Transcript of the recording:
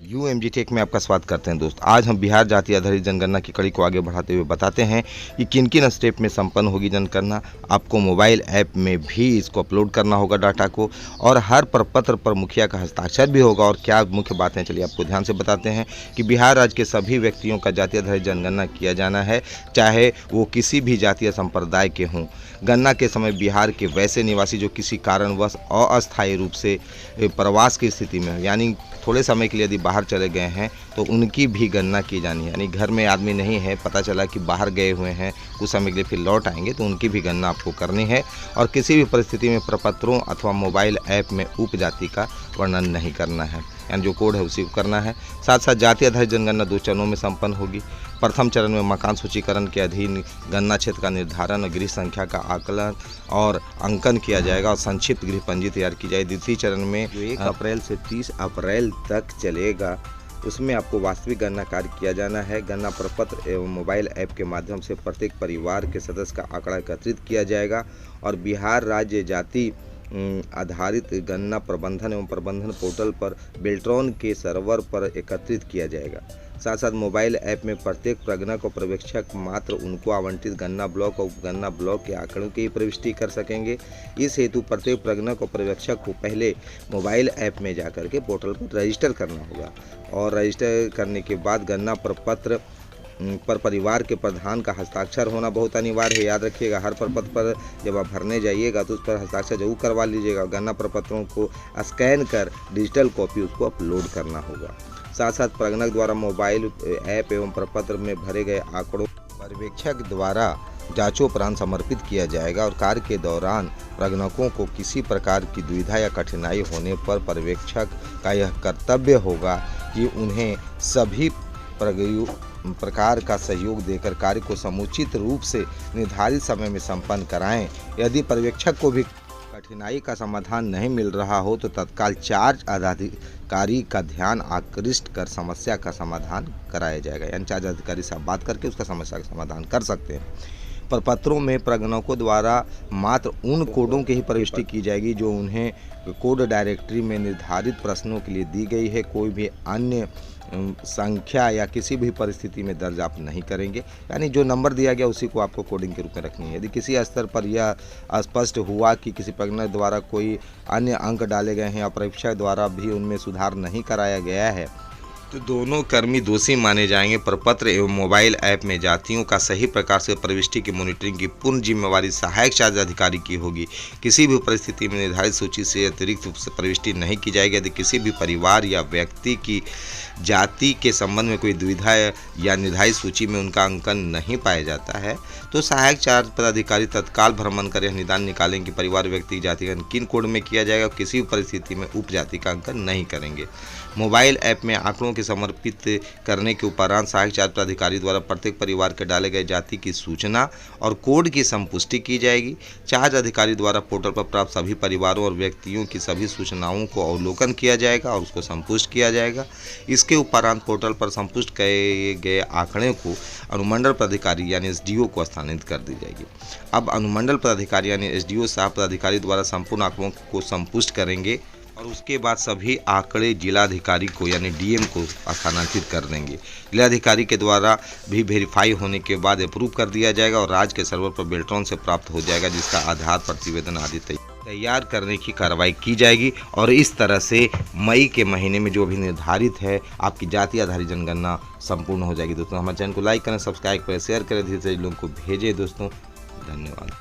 UMG take में आपका स्वागत करते हैं दोस्त। आज हम बिहार जाति आधारित जनगणना की कड़ी को आगे बढ़ाते हुए बताते हैं कि किन किन स्टेप में संपन्न होगी जनगणना। आपको मोबाइल ऐप में भी इसको अपलोड करना होगा डाटा को, और हर प्रपत्र पर मुखिया का हस्ताक्षर भी होगा। और क्या मुख्य बातें, चलिए आपको ध्यान से बताते हैं कि बिहार राज्य के सभी व्यक्तियों का जाति आधारित जनगणना किया जाना है, चाहे वो किसी भी जातीय संप्रदाय के हों। गणना के समय बिहार के वैसे निवासी जो किसी कारणवश अस्थायी रूप से प्रवास की स्थिति में, यानी थोड़े समय के लिए यदि बाहर चले गए हैं, तो उनकी भी गणना की जानी है। यानी घर में आदमी नहीं है, पता चला कि बाहर गए हुए हैं, कुछ समय के लिए फिर लौट आएंगे, तो उनकी भी गणना आपको करनी है। और किसी भी परिस्थिति में प्रपत्रों अथवा मोबाइल ऐप में उपजाति का वर्णन नहीं करना है, यानी जो कोड है उसी को करना है। साथ साथ जाति आधारित जनगणना 2 चरणों में संपन्न होगी। प्रथम चरण में मकान सूचीकरण के अधीन गणना क्षेत्र का निर्धारण और गृह संख्या का आकलन और अंकन किया जाएगा और संक्षिप्त गृह पंजी तैयार की जाएगी। द्वितीय चरण में जो 1 अप्रैल से 30 अप्रैल तक चलेगा, उसमें आपको वास्तविक गणना कार्य किया जाना है। गणना प्रपत्र एवं मोबाइल ऐप के माध्यम से प्रत्येक परिवार के सदस्य का आंकड़ा एकत्रित किया जाएगा और बिहार राज्य जाति आधारित गणना प्रबंधन एवं प्रबंधन पोर्टल पर बेल्ट्रॉन के सर्वर पर एकत्रित किया जाएगा। साथ साथ मोबाइल ऐप में प्रत्येक प्रगणक और पर्यवेक्षक मात्र उनको आवंटित गणना ब्लॉक और गणना ब्लॉक के आंकड़ों की प्रविष्टि कर सकेंगे। इस हेतु प्रत्येक प्रगणक और पर्यवेक्षक को पहले मोबाइल ऐप में जाकर के पोर्टल पर रजिस्टर करना होगा और रजिस्टर करने के बाद गणना प्रपत्र पर परिवार के प्रधान का हस्ताक्षर होना बहुत अनिवार्य है। याद रखिएगा, हर प्रपत्र पर जब आप भरने जाइएगा तो उस पर हस्ताक्षर जरूर करवा लीजिएगा। गणना प्रपत्रों को स्कैन कर डिजिटल कॉपी उसको अपलोड करना होगा। साथ साथ प्रगणक द्वारा मोबाइल ऐप एवं प्रपत्र में भरे गए आंकड़ों पर्यवेक्षक द्वारा जांचोपरांत समर्पित किया जाएगा और कार्य के दौरान प्रगणकों को किसी प्रकार की दुविधा या कठिनाई होने पर पर्यवेक्षक का यह कर्तव्य होगा कि उन्हें सभी प्रकार का सहयोग देकर कार्य को समुचित रूप से निर्धारित समय में संपन्न कराएं। यदि पर्यवेक्षक को भी कठिनाई का समाधान नहीं मिल रहा हो तो तत्काल चार्ज अधिकारी का ध्यान आकृष्ट कर समस्या का समाधान कराया जाएगा। यानी चार्ज अधिकारी से आप बात करके उसका समस्या का समाधान कर सकते हैं। प्रपत्रों में प्रगणकों द्वारा मात्र उन कोडों की ही प्रविष्टि की जाएगी जो उन्हें कोड डायरेक्टरी में निर्धारित प्रश्नों के लिए दी गई है। कोई भी अन्य संख्या या किसी भी परिस्थिति में दर्ज आप नहीं करेंगे, यानी जो नंबर दिया गया उसी को आपको कोडिंग के रूप में रखनी है। यदि किसी स्तर पर यह स्पष्ट हुआ कि किसी प्रगणक द्वारा कोई अन्य अंक डाले गए हैं या परीक्षक द्वारा भी उनमें सुधार नहीं कराया गया है, तो दोनों कर्मी दोषी माने जाएंगे। प्रपत्र एवं मोबाइल ऐप में जातियों का सही प्रकार से प्रविष्टि की मॉनिटरिंग की पूर्ण जिम्मेवारी सहायक चार्ज अधिकारी की होगी। किसी भी परिस्थिति में निर्धारित सूची से अतिरिक्त रूप से प्रविष्टि नहीं की जाएगी। यदि किसी भी परिवार या व्यक्ति की जाति के संबंध में कोई दुविधा या निर्धारित सूची में उनका अंकन नहीं पाया जाता है, तो सहायक चार्ज पदाधिकारी तत्काल भ्रमण कर यह निदान निकालेंगे कि परिवार व्यक्ति की जाति का किन कोड में किया जाएगा और किसी भी परिस्थिति में उपजाति का अंकन नहीं करेंगे। मोबाइल ऐप में आंकड़ों के समर्पित करने के उपरांत सहायक चार्ज पदाधिकारी द्वारा प्रत्येक परिवार के डाले गए जाति की सूचना और कोड की संपुष्टि की जाएगी। चार्ज अधिकारी द्वारा पोर्टल पर प्राप्त सभी परिवारों और व्यक्तियों की सभी सूचनाओं को अवलोकन किया जाएगा और उसको संपुष्ट किया जाएगा। इसके उपरांत पोर्टल पर संपुष्ट किए गए आंकड़े को अनुमंडल पदाधिकारी यानी SDO को स्थानांतरित कर दी जाएगी। अब अनुमंडल पदाधिकारी यानी SDO साहब पदाधिकारी द्वारा संपूर्ण आंकड़ों को संपुष्ट करेंगे और उसके बाद सभी आंकड़े जिलाधिकारी को यानी DM को स्थानांतरित कर देंगे। जिलाधिकारी के द्वारा भी वेरीफाई होने के बाद अप्रूव कर दिया जाएगा और राज्य के सर्वर पर बेल्ट्रॉन से प्राप्त हो जाएगा, जिसका आधार प्रतिवेदन आदि तैयार करने की कार्रवाई की जाएगी। और इस तरह से मई के महीने में जो भी निर्धारित है आपकी जाति आधारित जनगणना संपूर्ण हो जाएगी। दोस्तों, हमारे चैनल को लाइक करें, सब्सक्राइब करें, शेयर करें, धीरे धीरे लोगों को भेजें। दोस्तों, धन्यवाद।